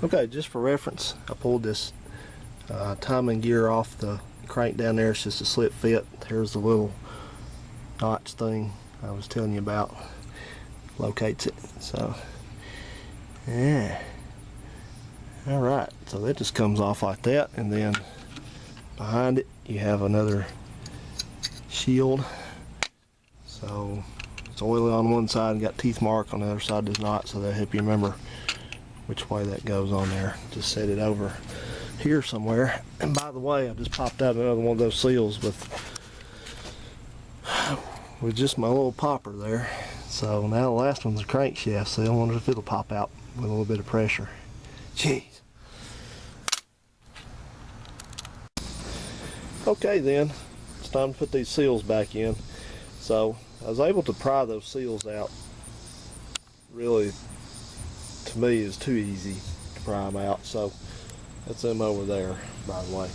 Okay, just for reference, I pulled this timing gear off the crank down there. It's just a slip fit. Here's the little notch thing I was telling you about. Locates it. So, yeah. Alright, so that just comes off like that, and then behind it you have another shield. So it's oily on one side and got teeth mark on the other side does not, so that'll help you remember which way that goes on there. Just set it over here somewhere. And by the way, I just popped out another one of those seals with just my little popper there. So now the last one's a crankshaft seal. I wonder if it'll pop out with a little bit of pressure. Jeez. Okay then, it's time to put these seals back in. So I was able to pry those seals out. Really, to me, is too easy to pry them out. So that's them over there, by the way.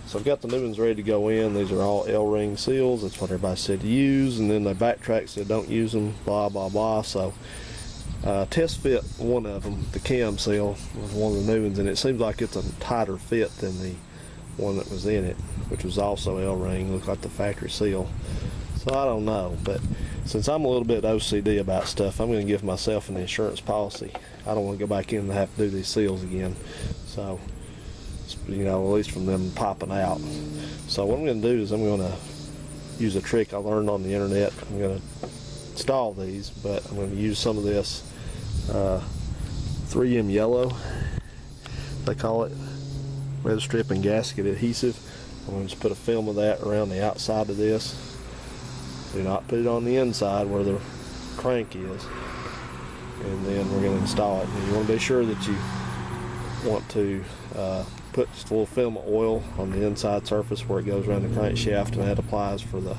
So I've got the new ones ready to go in. These are all L-ring seals. That's what everybody said to use, and then they backtracked, said don't use them, blah blah blah. So test fit one of them, the cam seal was one of the new ones, and it seems like it's a tighter fit than the one that was in it, which was also L-ring, looked like the factory seal. So I don't know, but since I'm a little bit OCD about stuff, I'm going to give myself an insurance policy. I don't want to go back in and have to do these seals again. So, you know, at least from them popping out. So what I'm going to do is I'm going to use a trick I learned on the internet. I'm going to install these, but I'm going to use some of this 3M yellow, they call it, red strip and gasket adhesive. I'm going to just put a film of that around the outside of this. Do not put it on the inside where the crank is, and then we're going to install it. And you want to be sure that you want to put just a little film of oil on the inside surface where it goes around the crankshaft, and that applies for the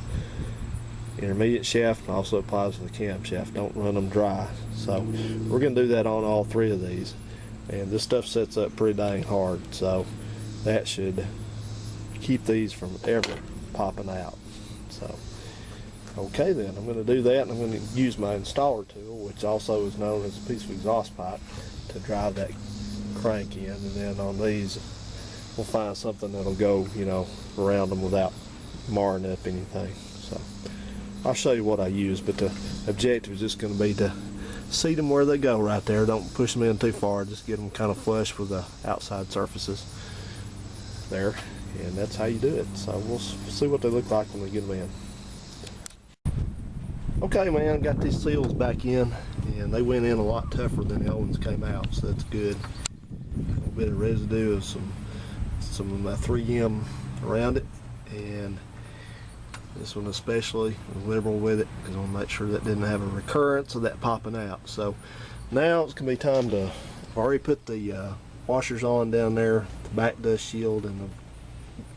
intermediate shaft and also applies for the camshaft. Don't run them dry. So we're going to do that on all three of these, and this stuff sets up pretty dang hard, so that should keep these from ever popping out. So okay then, I'm going to do that, and I'm going to use my installer tool, which also is known as a piece of exhaust pipe, to drive that crank in, and then on these we'll find something that'll go, you know, around them without marring up anything. So I'll show you what I use, but the objective is just going to be to seat them where they go right there. Don't push them in too far, just get them kind of flush with the outside surfaces there, and that's how you do it. So we'll see what they look like when we get them in. Okay man, got these seals back in, and they went in a lot tougher than the old ones came out, so that's good. A little bit of residue of some 3M around it, and this one especially, was liberal with it because I want to make sure that didn't have a recurrence of that popping out. So now it's going to be time to, I've already put the washers on down there, the back dust shield and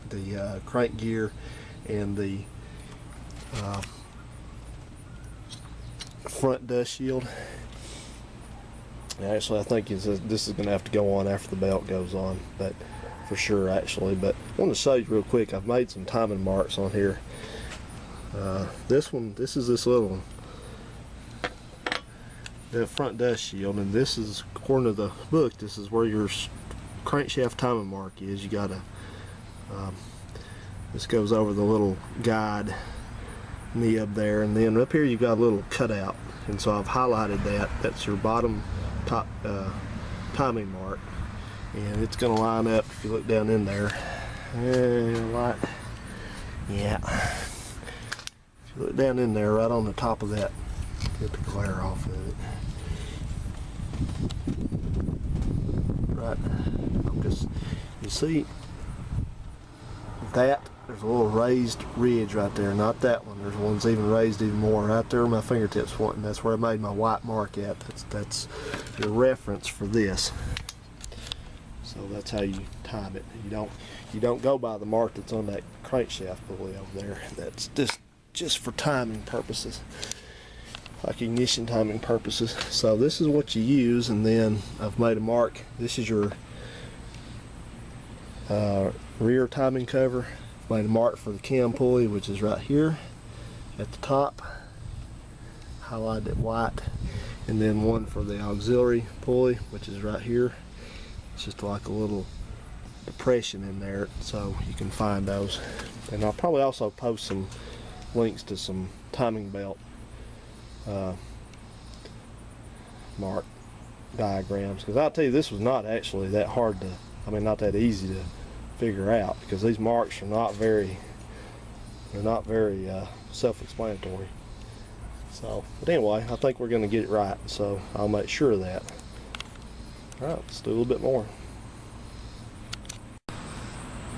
the crank gear and the front dust shield. Actually, I think this is going to have to go on after the belt goes on, but for sure actually. But I want to show you real quick, I've made some timing marks on here. This is this little one, the front dust shield, and this is, according to the book, this is where your crankshaft timing mark is. You gotta, this goes over the little guide nib there, and then up here you got a little cutout, and so I've highlighted that. That's your bottom top timing mark, and it's going to line up if you look down in there. Yeah, if you look down in there, right on the top of that, get the glare off of it. Right, you see that there's a little raised ridge right there, not that one. There's one's even raised even more right there where my fingertips pointing. That's where I made my white mark at. That's your reference for this. So that's how you time it. You don't go by the mark that's on that crankshaft pulley over there. That's just for timing purposes, like ignition timing purposes. So this is what you use, and then I've made a mark. This is your rear timing cover. Made a mark for the cam pulley, which is right here at the top, highlighted it white, and then one for the auxiliary pulley, which is right here, It's just like a little depression in there, so you can find those. And I'll probably also post some links to some timing belt mark diagrams, because I'll tell you, this was not actually that hard to, I mean, not that easy to figure out, because these marks are not very, they're not very self-explanatory. So, but anyway, I think we're going to get it right, so I'll make sure of that. All right, let's do a little bit more.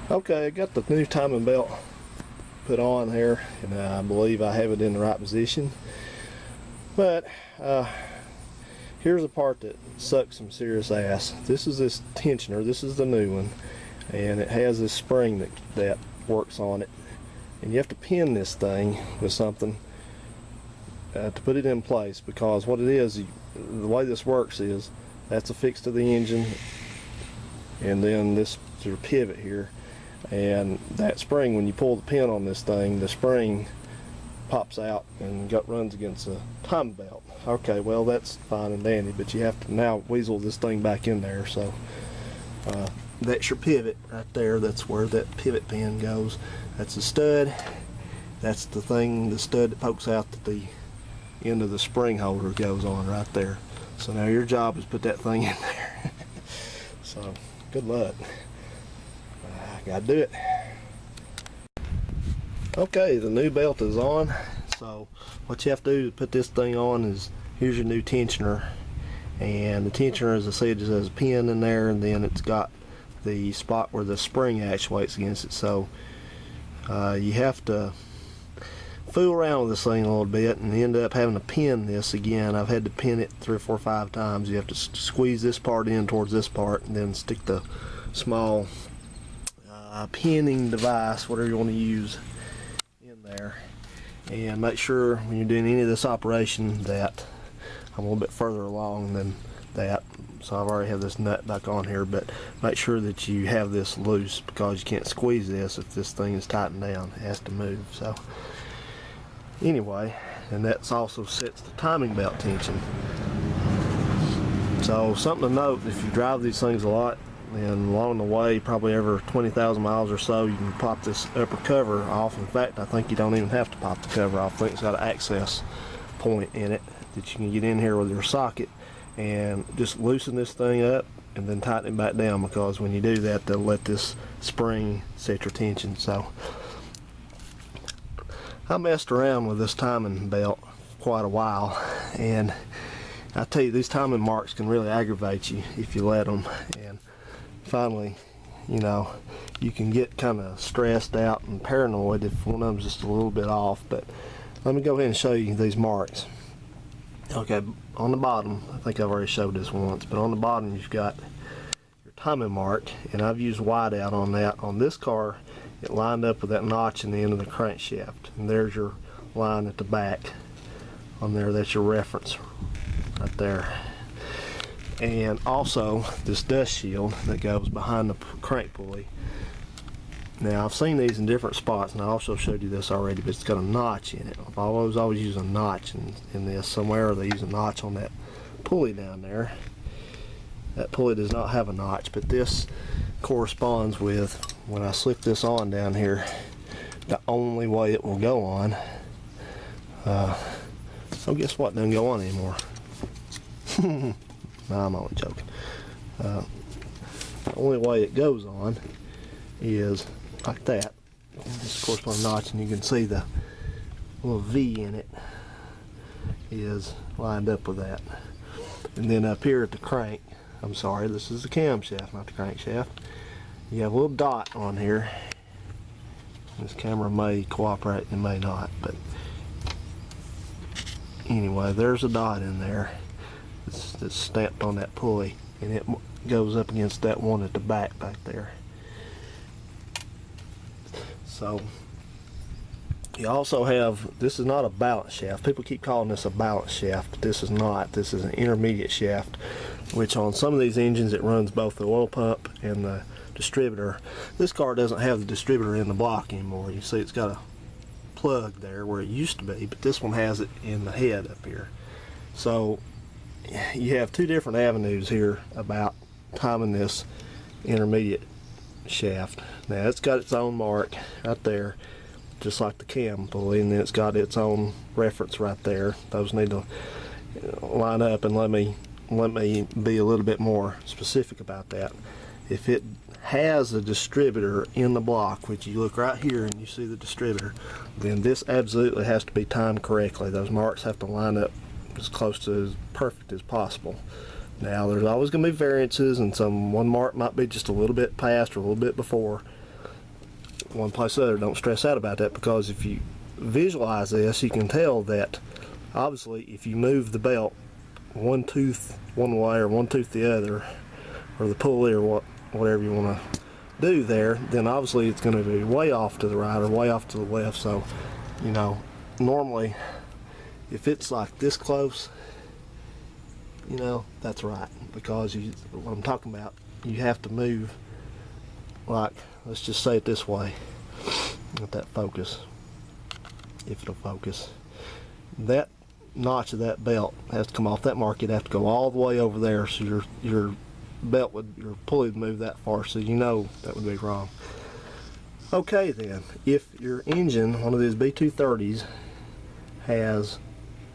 Okay, I got the new timing belt put on here, and I believe I have it in the right position. But here's the part that sucks some serious ass. This is this tensioner. This is the new one, and it has this spring that works on it, and you have to pin this thing with something to put it in place, because what it is, the way this works is that's affixed to the engine, and then this sort of pivot here, and that spring, when you pull the pin on this thing, the spring pops out and runs against the timing belt. Okay, well, that's fine and dandy, but you have to now weasel this thing back in there. So that's your pivot right there. That's where that pivot pin goes. That's the stud. That's the thing, the stud that pokes out that the end of the spring holder goes on right there. So now your job is put that thing in there. So good luck. Gotta do it. Okay, the new belt is on. So what you have to do to put this thing on is, here's your new tensioner, and the tensioner, as I said, just has a pin in there, and then it's got the spot where the spring actuates against it. So you have to fool around with this thing a little bit and end up having to pin this again. I've had to pin it 3 or 4 or 5 times. You have to squeeze this part in towards this part, and then stick the small pinning device, whatever you want to use, in there. And make sure when you're doing any of this operation that I'm a little bit further along than that, so I've already have this nut back on here, but make sure that you have this loose, because you can't squeeze this if this thing is tightened down. It has to move. So anyway, and that also sets the timing belt tension. So something to note, if you drive these things a lot, and along the way, probably every 20,000 miles or so, you can pop this upper cover off. In fact, I think you don't even have to pop the cover off. I think it's got an access point in it that you can get in here with your socket and just loosen this thing up and then tighten it back down, because when you do that, they'll let this spring set your tension. So I messed around with this timing belt quite a while, and I tell you, these timing marks can really aggravate you if you let them. And finally, you know, you can get kind of stressed out and paranoid if one of them's just a little bit off. But let me go ahead and show you these marks. Okay, on the bottom, I think I've already showed this once, but on the bottom you've got your timing mark, and I've used whiteout on that. On this car, it lined up with that notch in the end of the crankshaft, and there's your line at the back on there. That's your reference right there. And also this dust shield that goes behind the crank pulley. Now, I've seen these in different spots, and I also showed you this already, but it's got a notch in it. I've always used a notch in this somewhere, or they use a notch on that pulley down there. That pulley does not have a notch, but this corresponds with, when I slip this on down here, the only way it will go on. So guess what, doesn't go on anymore. No, I'm only joking. The only way it goes on is like that. This corresponding notch, and you can see the little V in it is lined up with that. And then up here at the crank, I'm sorry, this is the camshaft, not the crankshaft. You have a little dot on here. This camera may cooperate and may not, but anyway, there's a dot in there that's stamped on that pulley, and it goes up against that one at the back there. So you also have, this is not a balance shaft. People keep calling this a balance shaft, but this is not. This is an intermediate shaft, which on some of these engines it runs both the oil pump and the distributor. This car doesn't have the distributor in the block anymore. You see it's got a plug there where it used to be, but this one has it in the head up here. So you have two different avenues here about timing this intermediate shaft. Now it's got its own mark right there, just like the cam pulley, and then it's got its own reference right there. Those need to line up, and let me be a little bit more specific about that. If it has a distributor in the block, which you look right here and you see the distributor, then this absolutely has to be timed correctly. Those marks have to line up as close to as perfect as possible. Now there's always going to be variances, and one mark might be just a little bit past or a little bit before one place or the other. Don't stress out about that, because if you visualize this, you can tell that obviously if you move the belt one tooth one way or one tooth the other, or the pulley or whatever you want to do there, then obviously it's going to be way off to the right or way off to the left. So, you know, normally if it's like this close, you know, that's right, because what I'm talking about, you have to move, like, let's just say it this way, let that focus, if it'll focus. That notch of that belt has to come off that mark. You'd have to go all the way over there, so your pulley would move that far, so you know that would be wrong. Okay then, if your engine, one of these B230s, has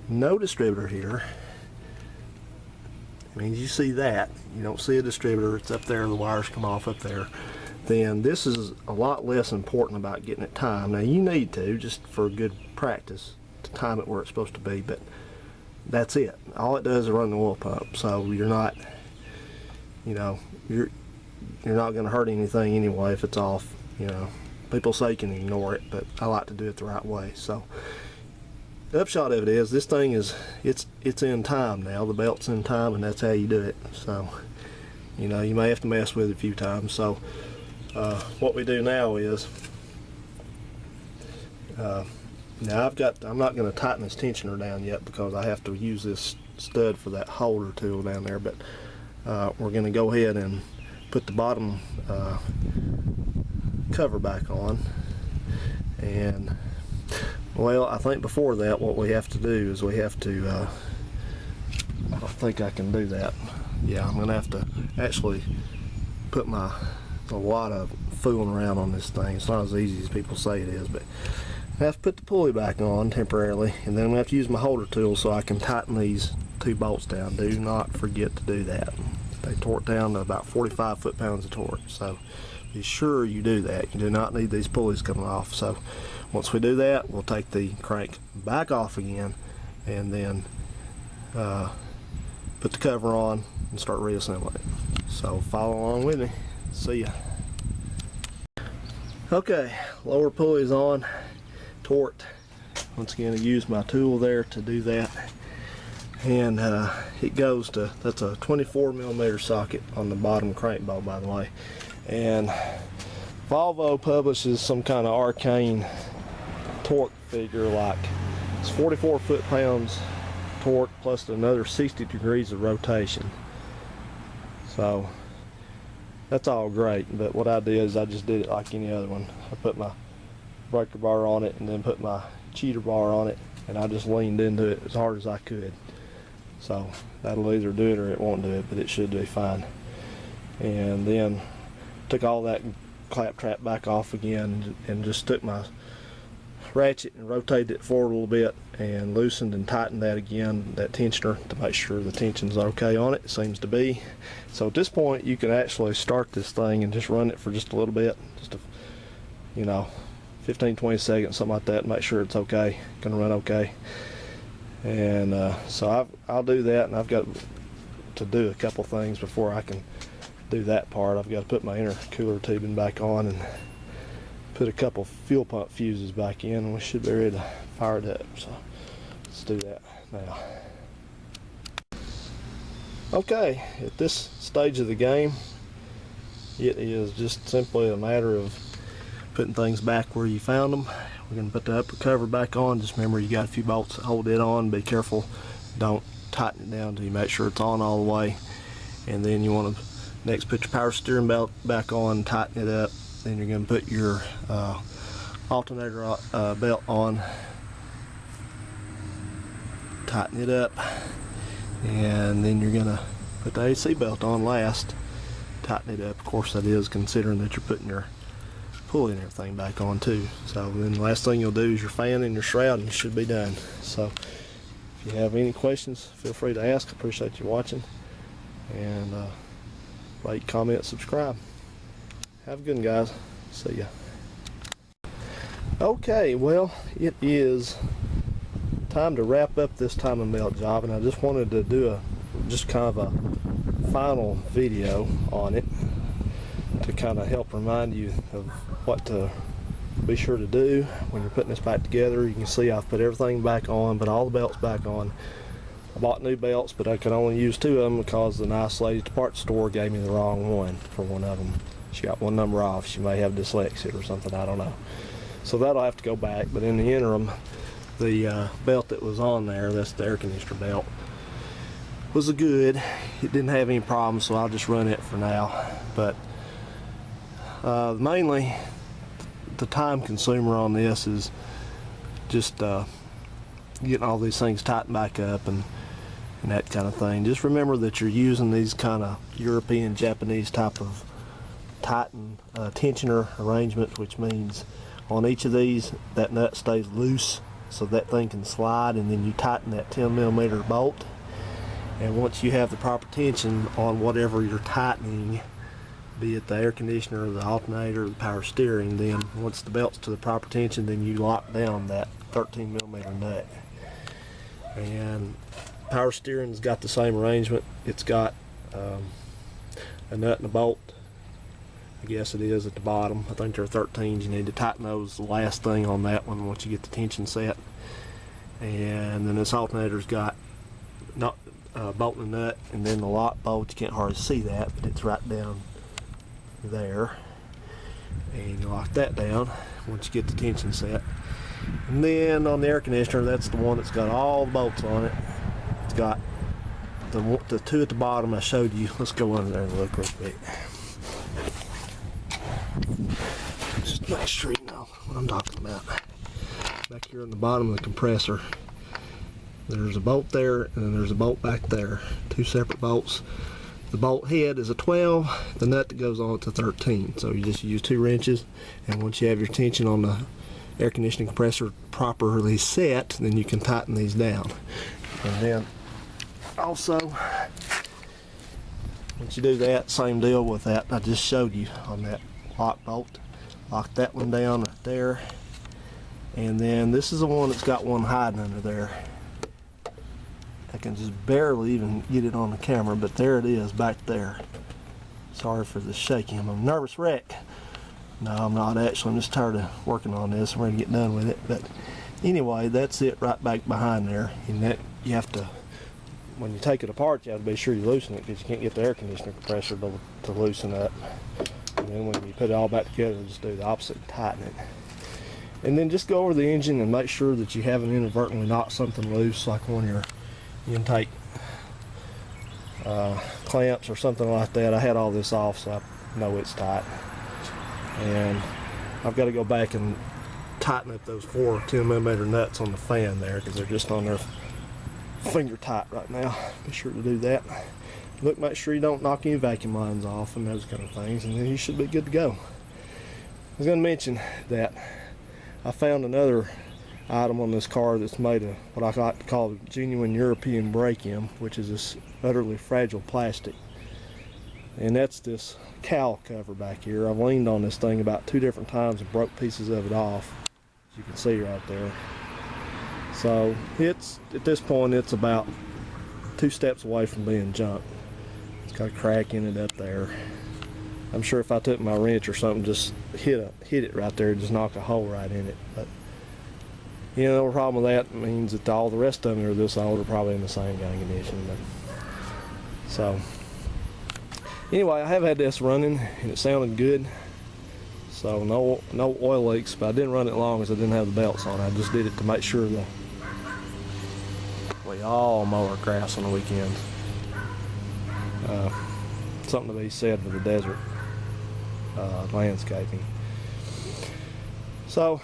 no distributor here, it means you see that, you don't see a distributor, it's up there, the wires come off up there, then this is a lot less important about getting it timed. Now you need to, just for good practice, to time it where it's supposed to be, but that's it. All it does is run the oil pump, so you're not, you know, you're not going to hurt anything anyway if it's off. You know, people say you can ignore it, but I like to do it the right way. So the upshot of it is, this thing is, it's in time now. The belt's in time, and that's how you do it. So, you know, you may have to mess with it a few times. So what we do now is, now I'm not going to tighten this tensioner down yet, because I have to use this stud for that holder tool down there, but we're going to go ahead and put the bottom cover back on. And well, I think before that, what we have to do is we have to I don't think I can do that. Yeah, I'm going to have to actually put a lot of fooling around on this thing. It's not as easy as people say it is, but I have to put the pulley back on temporarily, and then I'm going to have to use my holder tool so I can tighten these two bolts down. Do not forget to do that. They torque down to about 45 foot-pounds of torque, so be sure you do that. You do not need these pulleys coming off. So once we do that, we'll take the crank back off again, and then put the cover on and start reassembling it. So follow along with me. See ya. Okay, lower pulley's on, torqued. Once again, I use my tool there to do that, and it goes to, that's a 24mm socket on the bottom crank bolt, by the way. And Volvo publishes some kind of arcane torque figure, like it's 44 foot-pounds torque plus another 60 degrees of rotation. So that's all great, but what I did is I just did it like any other one. I put my breaker bar on it and then put my cheater bar on it, and I just leaned into it as hard as I could. So that'll either do it or it won't do it, but it should be fine. And then took all that claptrap back off again, and just took my ratchet and rotated it forward a little bit and loosened and tightened that again, that tensioner, to make sure the tension's okay on it. It seems to be. So at this point you can actually start this thing and just run it for just a little bit, just a, you know, 15-20 seconds, something like that, and make sure it's okay, gonna run okay. And so I'll do that, and I've got to do a couple things before I can do that part. I've got to put my intercooler tubing back on and put a couple fuel pump fuses back in, and we should be ready to fire it up. So let's do that now. Okay, at this stage of the game, it is just simply a matter of putting things back where you found them. We're going to put the upper cover back on. Just remember, you got a few bolts that hold it on. Be careful, don't tighten it down until you make sure it's on all the way. And then you want to next put your power steering belt back on, tighten it up. Then you're going to put your alternator belt on, tighten it up, and then you're going to put the AC belt on last. tighten it up. Of course that is considering that you're putting your pulley and everything back on too. So then the last thing you'll do is your fan and your shroud and you should be done. So if you have any questions, feel free to ask. I appreciate you watching, and rate, comment, subscribe. Have a good one, guys. See ya. Okay, well, it is time to wrap up this timing belt job, and I just wanted to do just kind of a final video on it to kind of help remind you of what to be sure to do when you're putting this back together. You can see I've put everything back on, put all the belts back on. I bought new belts, but I could only use 2 of them because the nice lady at the parts store gave me the wrong one for one of them. She got one number off. She may have dyslexia or something, I don't know. So that'll have to go back, but in the interim, the belt that was on there, that's the air conditioner belt, was good. It didn't have any problems, so I'll just run it for now. But mainly the time consumer on this is just getting all these things tightened back up and that kind of thing. Just remember that you're using these kind of European, Japanese type of tighten tensioner arrangement, which means on each of these that nut stays loose so that thing can slide, and then you tighten that 10mm bolt, and once you have the proper tension on whatever you're tightening, be it the air conditioner, the alternator, or the power steering, then once the belt's to the proper tension, then you lock down that 13mm nut. And power steering's got the same arrangement. It's got a nut and a bolt, I guess it is, at the bottom. I think they're 13s. You need to tighten those, the last thing on that one, once you get the tension set. And then this alternator's got not bolt and nut, and then the lock bolt. You can't hardly see that, but it's right down there, and you lock that down once you get the tension set. And then on the air conditioner, that's the one that's got all the bolts on it. It's got the 2 at the bottom I showed you. Let's go under there and look real quick. Just make sure you know what I'm talking about. Back here on the bottom of the compressor, there's a bolt there, and then there's a bolt back there. 2 separate bolts. The bolt head is a 12, the nut that goes on it's a 13. So you just use 2 wrenches, and once you have your tension on the air conditioning compressor properly set, then you can tighten these down. And then also, once you do that, same deal with that I just showed you on that lock bolt. Lock that one down right there, and then this is the one that's got one hiding under there. I can just barely even get it on the camera, but there it is back there. Sorry for the shaking. I'm a nervous wreck. No, I'm not actually. I'm just tired of working on this. I'm ready to get done with it. But anyway, that's it right back behind there. And that you have to, when you take it apart, you have to be sure you loosen it, because you can't get the air conditioner compressor to loosen up. And then when you put it all back together, just do the opposite and tighten it. And then just go over the engine and make sure that you haven't inadvertently knocked something loose, like one of your intake clamps or something like that. I had all this off, so I know it's tight. And I've got to go back and tighten up those 4 10mm nuts on the fan there, because they're just on there finger tight right now. Be sure to do that. Look, make sure you don't knock any vacuum lines off and those kind of things, and then you should be good to go. I was going to mention that I found another item on this car that's made of what I like to call genuine European break-in, which is this utterly fragile plastic. And that's this cowl cover back here. I've leaned on this thing about 2 different times and broke pieces of it off, as you can see right there. So it's, at this point, it's about 2 steps away from being junk. It's got a crack in it up there. I'm sure if I took my wrench or something, just hit it right there, just knock a hole right in it. But you know, the problem with that means that all the rest of them are this old are probably in the same kind of condition. But so anyway, I have had this running and it sounded good. So no oil leaks, but I didn't run it long because I didn't have the belts on. I just did it to make sure that we all mow our grass on the weekends. Something to be said for the desert landscaping. So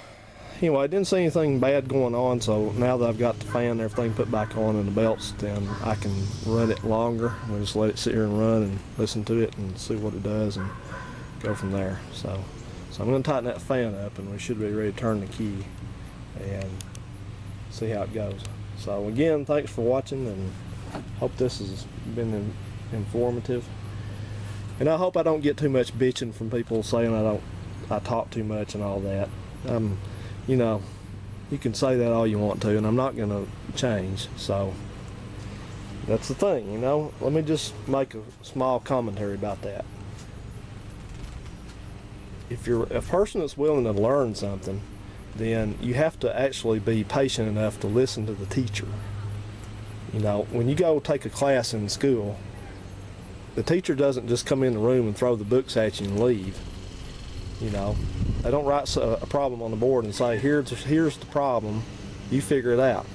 anyway, I didn't see anything bad going on, so now that I've got the fan and everything put back on and the belts, then I can run it longer. We'll just let it sit here and run and listen to it and see what it does and go from there. So I'm going to tighten that fan up, and we should be ready to turn the key and see how it goes. So again, thanks for watching, and hope this has been informative. And I hope I don't get too much bitching from people saying I talk too much and all that. You know, you can say that all you want to, and I'm not going to change. So that's the thing, you know. Let me just make a small commentary about that. If you're a person that's willing to learn something, then you have to actually be patient enough to listen to the teacher. You know, when you go take a class in school, the teacher doesn't just come in the room and throw the books at you and leave. You know, they don't write a problem on the board and say, here's the problem, you figure it out.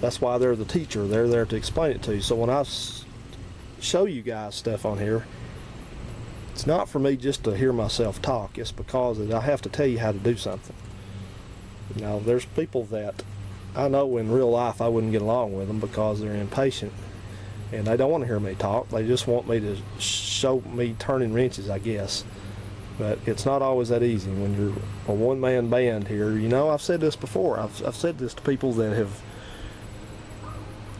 That's why they're the teacher. They're there to explain it to you. So when I show you guys stuff on here, it's not for me just to hear myself talk. It's because I have to tell you how to do something. You know, there's people that I know in real life I wouldn't get along with them because they're impatient and they don't want to hear me talk. They just want me to show me turning wrenches, I guess. But it's not always that easy when you're a one-man band here. You know, I've said this before. I've said this to people that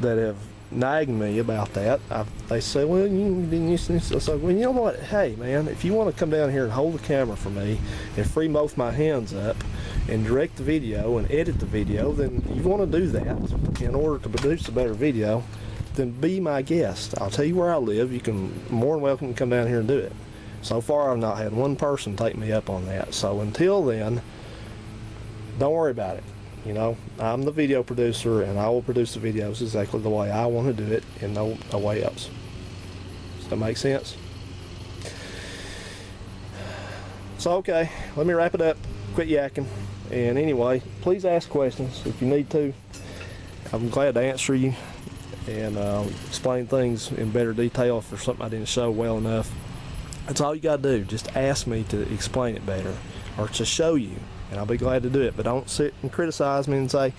have nagged me about that. They say, well, you didn't use this. I say, well, you know what? Hey, man, if you want to come down here and hold the camera for me and free both my hands up and direct the video and edit the video, then you want to do that in order to produce a better video, then be my guest. I'll tell you where I live. You can more than welcome to come down here and do it. So far, I've not had one person take me up on that. So until then, don't worry about it. You know, I'm the video producer, and I will produce the videos exactly the way I want to do it, and no way else. Does that make sense? So, okay, let me wrap it up. Quit yakking. And anyway, please ask questions if you need to. I'm glad to answer you and explain things in better detail if there's something I didn't show well enough. That's all you got to do. Just ask me to explain it better or to show you, and I'll be glad to do it. But don't sit and criticize me and say,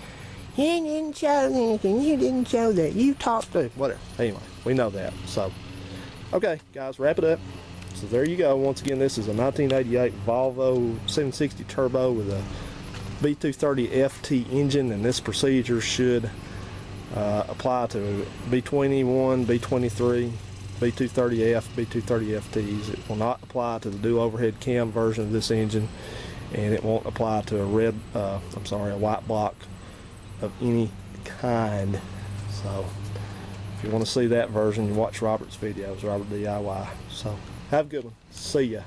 you didn't show anything, you didn't show that, you talked to, whatever. Anyway, we know that. So, okay, guys, wrap it up. So there you go. Once again, this is a 1988 Volvo 760 Turbo with a B230 FT engine, and this procedure should apply to B21, B23, B230F, B230 FTs. It will not apply to the dual overhead cam version of this engine, and it won't apply to a white block of any kind. So if you want to see that version, you watch Robert's videos, Robert DIY. So have a good one. See ya.